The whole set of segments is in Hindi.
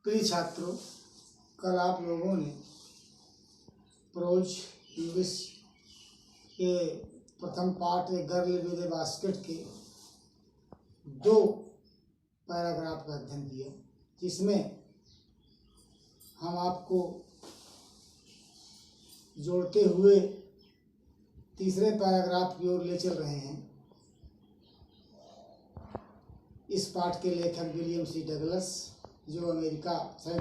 प्रिय छात्रों, कल आप लोगों ने प्रोज इंग्लिश के प्रथम पाठ a girl with A basket के 2 पैराग्राफ का अध्ययन किया, जिसमें हम आपको जोड़ते हुए तीसरे पैराग्राफ की ओर ले चल रहे हैं। इस पाठ के लेखक विलियम सी डगलस, जो संयुक्त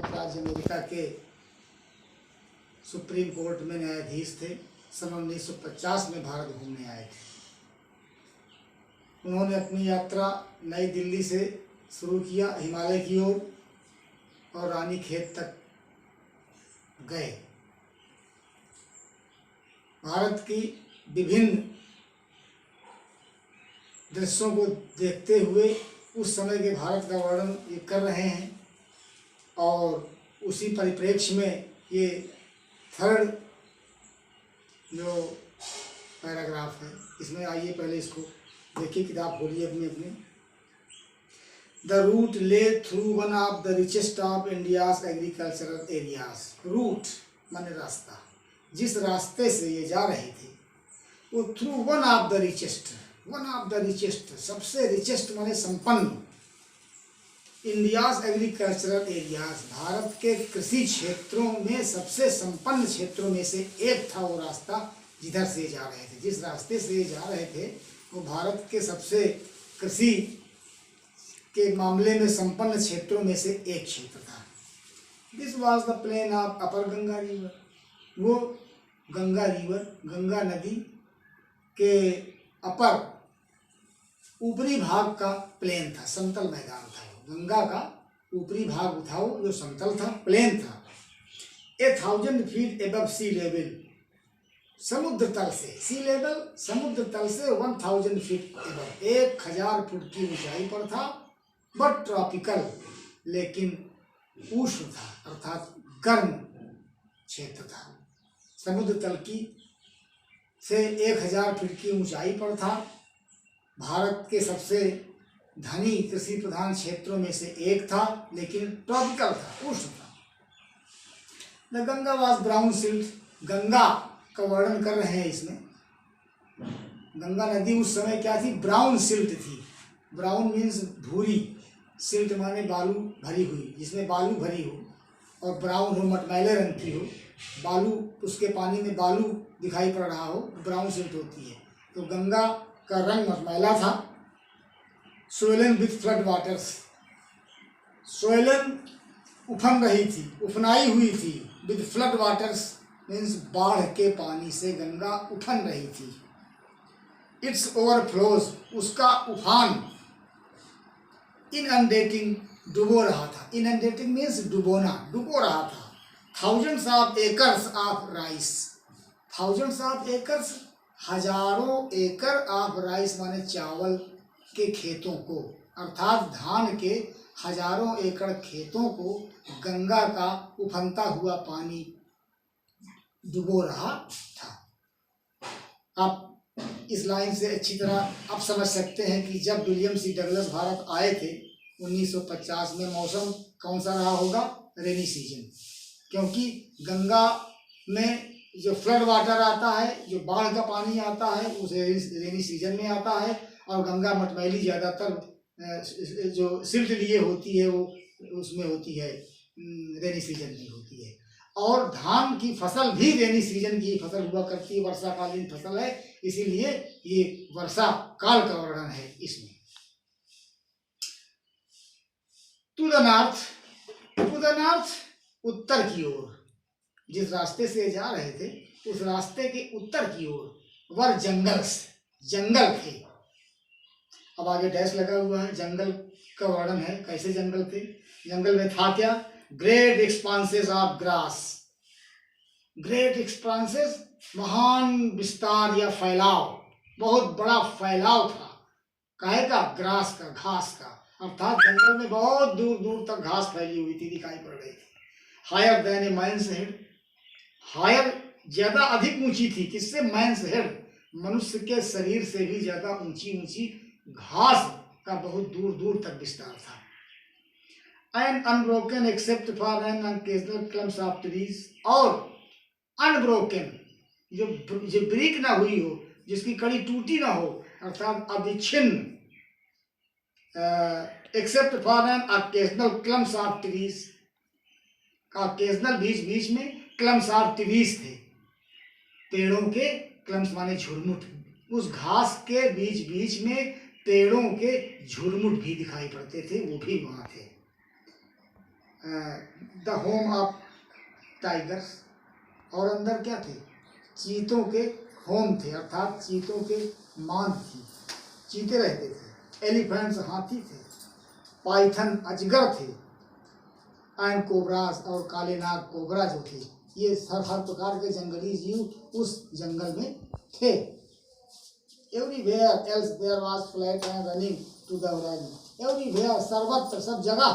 राज्य अमेरिका के सुप्रीम कोर्ट में न्यायाधीश थे, सन 1950 में भारत घूमने आए थे। उन्होंने अपनी यात्रा नई दिल्ली से शुरू किया, हिमालय की ओर, और रानीखेत तक गए। भारत की विभिन्न दृश्यों को देखते हुए उस समय के भारत का वर्णन ये कर रहे हैं, और उसी परिप्रेक्ष्य में ये थर्ड जो पैराग्राफ है, इसमें आइए पहले इसको देखिए। किताब खोलिए अपने। The route lay through one of the richest of India's agricultural areas. Route माने रास्ता, जिस रास्ते से ये जा रहे थे वो through one of the richest, सबसे रिचेस्ट माने संपन्न, इंडियाज एग्रीकल्चरल एरियाज, भारत के कृषि क्षेत्रों में सबसे संपन्न क्षेत्रों में से एक था वो रास्ता जिधर से जा रहे थे। जिस रास्ते से जा रहे थे वो भारत के सबसे कृषि के मामले में संपन्न क्षेत्रों में से एक क्षेत्र था। This was the plain of upper Ganga river. वो गंगा रिवर, गंगा नदी के अपर ऊपरी भाग का प्लेन था, समतल मैदान था। गंगा का ऊपरी भाग उठाओ जो समतल था, प्लेन था। 1000 फीट एबव सी लेवल, समुद्र तल से, सी लेवल समुद्र तल से 1000 फीट एबव, 1000 फुट की ऊंचाई पर था। बट ट्रॉपिकल, लेकिन उष्ण था, अर्थात गर्म क्षेत्र था। समुद्र तल की से 1000 फीट की ऊंचाई पर था। भारत के सबसे धनी कृषि प्रधान क्षेत्रों में से एक था, लेकिन ट्रॉपिकल था, उष्ण था। The Ganga was brown silt, Ganga का वर्णन कर रहे हैं इसमें। गंगा नदी उस समय क्या थी? ब्राउन सिल्ट थी। ब्राउन मीन्स भूरी, सिल्ट माने बालू भरी हुई, जिसमें बालू भरी हो और ब्राउन हो, मटमैले रंग की हो, बालू, उसके पानी में बालू दिखाई पड़ रहा हो, ब्राउन सिल्ट होती है। तो गंगा का रंग मटमैला था। Swollen with flood waters, swollen उफन रही थी, उफनाई हुई थी। विथ फ्लड वाटर्स मीन्स बाढ़ के पानी से गंगा उफन रही थी। इट्स ओवरफ्लोज, उसका उफान, इनअंडेटिंग, डुबो रहा था। इनअंडेटिंग मीन्स डुबोना, डुबो रहा था। Thousands of acres of rice, thousands of acres, हजारों एकड़ ऑफ राइस माने चावल के खेतों को, अर्थात धान के हजारों एकड़ खेतों को गंगा का उफनता हुआ पानी डुबो रहा था। आप इस लाइन से अच्छी तरह आप समझ सकते हैं कि जब विलियम सी डगलस भारत आए थे 1950 में, मौसम कौन सा रहा होगा? Rainy season. क्योंकि गंगा में जो फ्लड वाटर आता है, जो बाढ़ का पानी आता है, उस रेनी सीजन में आता है। और गंगा मटमैली ज़्यादातर जो सिल्ट लिए होती है वो उसमें होती है, रेनी सीजन में होती है। और धान की फसल भी रेनी सीजन की फसल हुआ करती है, वर्षाकालीन फसल है, इसीलिए ये वर्षा काल का वर्णन है इसमें। टू द नॉर्थ, उत्तर की ओर, जिस रास्ते से जा रहे थे उस रास्ते के उत्तर की ओर वर जंगल्स, जंगल थे। अब आगे डैश लगा हुआ है, जंगल का वर्णन है, कैसे जंगल थे। जंगल में था क्या? ग्रेट एक्सपांसेस ऑफ ग्रास, ग्रेट एक्सपांसेस, महान विस्तार या फैलाव, बहुत बड़ा फैलाव था। काहे का? ग्रास का, घास का, अर्थात जंगल में बहुत दूर दूर तक घास फैली हुई थी, दिखाई पड़ रही थी। हायर देन ए मैन्स हेड, हायर ज्यादा अधिक ऊंची थी, किससे? मैन्स हेड, मनुष्य के शरीर से भी ज्यादा ऊंची ऊंची घास का बहुत दूर दूर तक विस्तार था। and unbroken except for an occasional clumps of trees, और unbroken जो ब्रेक ना हुई हो, जिसकी कड़ी टूटी ना हो, अर्थात अविच्छिन्न, except for an occasional clumps of trees, occasional बीच बीच में क्लम्स ऑफ ट्रीज थे, पेड़ों के क्लम्स माने झुरमुट, उस घास के बीच बीच में पेड़ों के झुरमुट भी दिखाई पड़ते थे, वो भी वहाँ थे। द होम ऑफ टाइगर्स, और अंदर क्या थे, चीतों के होम थे, अर्थात चीतों के मांद थी, चीते रहते थे। एलिफेंट्स हाथी थे, पाइथन अजगर थे, एंड कोबरास और काले नाग कोबरा जो थे, ये हर प्रकार के जंगली जीव उस जंगल में थे। Everywhere else there was flat and running to the horizon, everywhere सर्वत्र सब जगह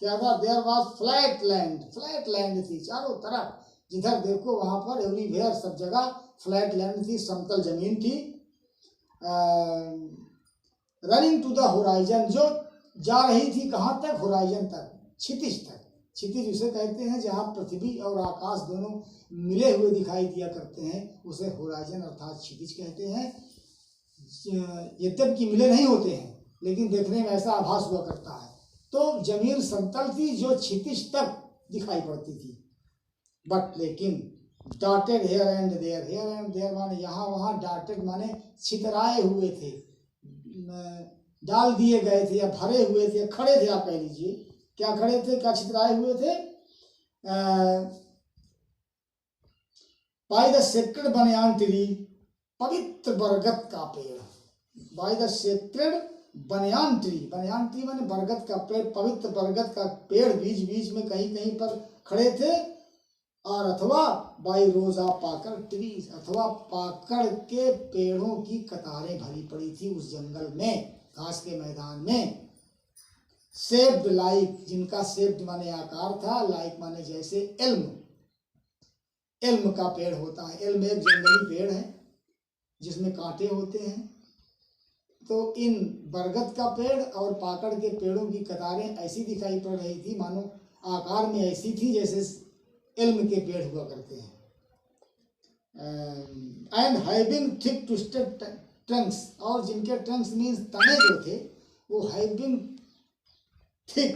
क्या था, there was flat land, flat land थी चारों तरफ, जिधर देखो वहां पर एवरीवेयर सब जगह फ्लैट लैंड थी, समतल जमीन थी। रनिंग टू द होराइजन, जो जा रही थी कहाँ तक, होराइजन तक, क्षितिज तक। क्षितिज उसे कहते हैं जहाँ पृथ्वी और आकाश दोनों मिले हुए दिखाई दिया करते हैं, उसे होराइजन अर्थात क्षितिज कहते हैं। यद्यपि मिले नहीं होते हैं, लेकिन देखने में ऐसा आभास हुआ करता है। तो जमीन समतल थी जो क्षितिज तक दिखाई पड़ती थी, बट लेकिन dotted here and there, here and there माने यहाँ वहाँ, डॉटेड माने छितराए हुए थे, डाल दिए गए थे या भरे हुए थे, खड़े थे, आप कह लीजिए क्या खड़े थे, क्या छितराए हुए थे, by the sacred banyan tree, पवित्र बरगद का पेड़, by the sacred banyan tree, banyan tree माने बरगद का पेड़, पवित्र बरगद का पेड़ बीच बीच में कहीं कहीं पर खड़े थे, और अथवा बाई रोजा पाकड़ ट्रीज, अथवा पाकड़ के पेड़ों की कतारें भरी पड़ी थी उस जंगल में, घास के मैदान में। शेप्ड लाइक, जिनका शेप्ड माने आकार था, लाइक माने जैसे, एल्म, एल्म का पेड़ होता है, एल्म एक जंगली पेड़ है जिसमें कांटे होते हैं। तो इन बरगद का पेड़ और पाकड़ के पेड़ों की कतारें ऐसी दिखाई पड़ रही थी मानो आकार में ऐसी थी जैसे एल्म के पेड़ हुआ करते हैं। And having thick twisted Trunks, और जिनके ट्रंक्स मीन्स तने जो थे वो हैविंग थिक,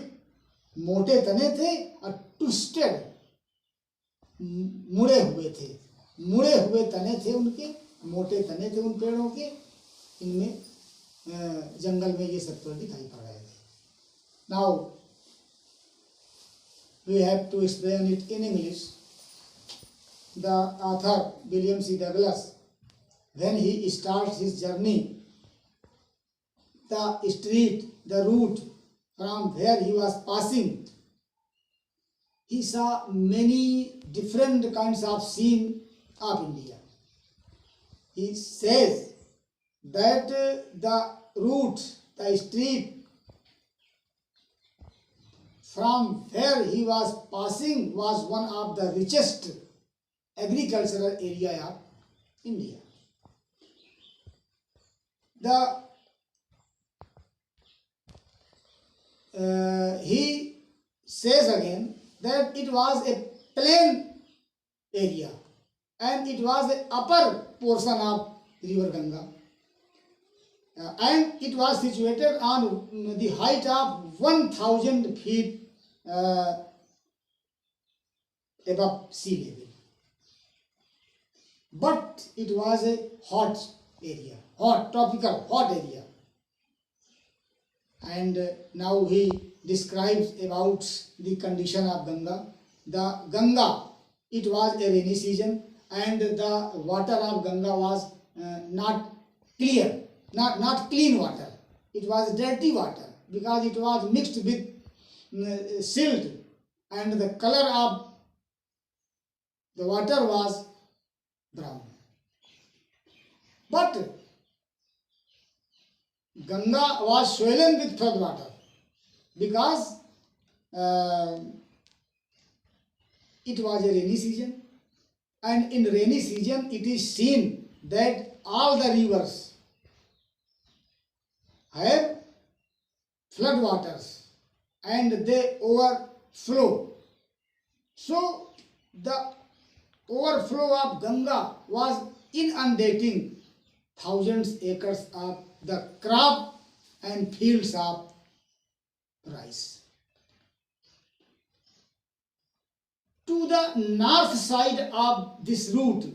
मोटे तने थे, और ट्विस्टेड मुड़े हुए थे, मुड़े हुए तने थे उनके, मोटे तने थे उन पेड़ों के, इनमें जंगल में ये सब पेड़ दिखाई पड़ रहे थे। Now we have to explain it in English. The author William C. Douglas, when he starts his journey, the street, the route from where he was passing, he saw many different kinds of scene of India. He says that the route, the street from where he was passing was one of the richest agricultural area of India. He says again that it was a plain area and it was the upper portion of river Ganga, and it was situated on the height of 1,000 feet above sea level. But it was a hot area, hot, tropical, hot area. And now he describes about the condition of Ganga. The Ganga, it was a rainy season, and the water of Ganga was not clear, not clean water. It was dirty water because it was mixed with silt, and the color of the water was brown. But Ganga was swollen with flood water because it was a rainy season, and in rainy season it is seen that all the rivers have flood waters, and they overflow. So the overflow of Ganga was inundating thousands acres of the crop and fields of rice. To the north side of this route,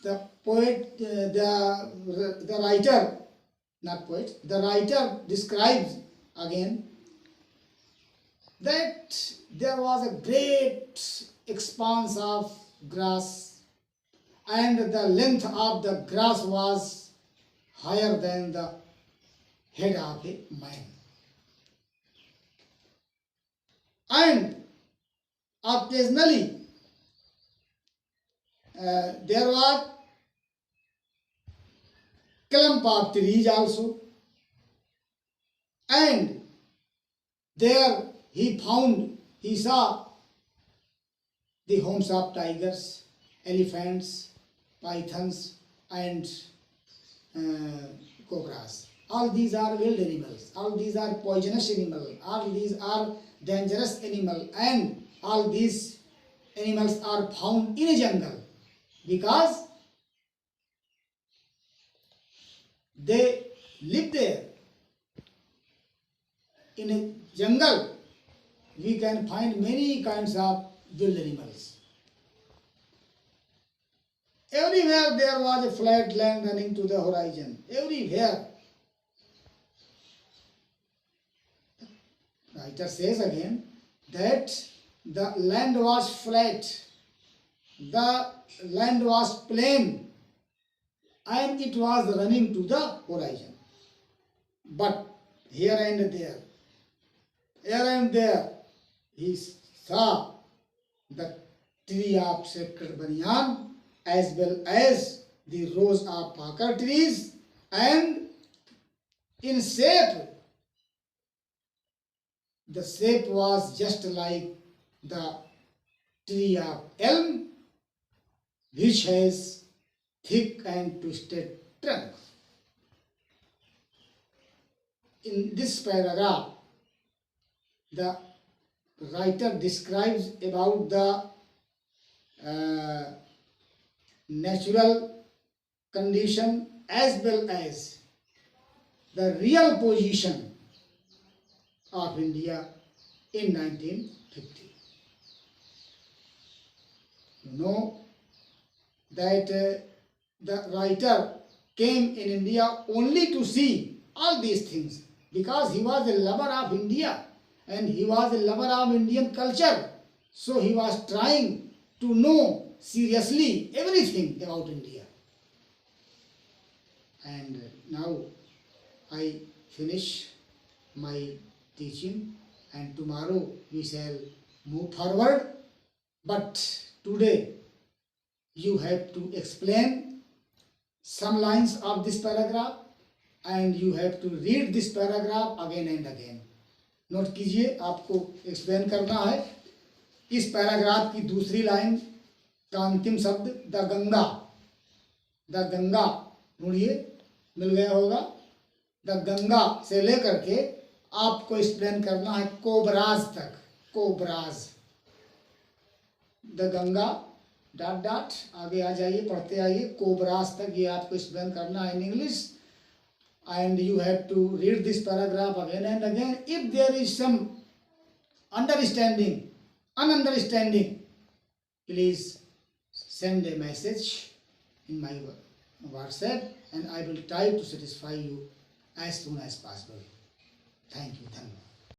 the poet, the writer, not poet, the writer describes again that there was a great expanse of grass, and the length of the grass was higher than the head of a man. And occasionally there was clump of trees also, and there he saw the homes of tigers, elephants, pythons, and cobras. All these are wild animals, all these are poisonous animals, all these are dangerous animals, and all these animals are found in a jungle because they live there. In a jungle, we can find many kinds of wild animals. Everywhere there was a flat land running to the horizon. Everywhere. Writer says again that the land was flat, the land was plain, and it was running to the horizon. But here and there, he saw the tree of sacred banyan as well as the rows of pakar trees, and in shape, the shape was just like the tree of elm, which has thick and twisted trunk. In this paragraph, the writer describes about the natural condition as well as the real position of India in 1950. You know that the writer came in India only to see all these things because he was a lover of India and he was a lover of Indian culture. So he was trying to know seriously everything about India. And now I finish my teaching, and tomorrow we shall move forward. But today you have to explain some lines of this paragraph and you have to read this paragraph again and again. Note कीजिए, आपको एक्सप्लेन करना है इस पैराग्राफ की दूसरी लाइन का अंतिम शब्द द गंगा। द गंगा ढूंढिए, मिल गया होगा। द गंगा से लेकर के आपको एक्सप्लेन करना है कोबराज तक। Cobras, the Ganga dot dot आगे आ जाइए, पढ़ते आइए, कोबराज तक ये आपको एक्सप्लेन करना है in English. And you have to read this paragraph again and again. If there is some ununderstanding, please send a message in my WhatsApp and I will try to satisfy you as soon as possible. Thank you.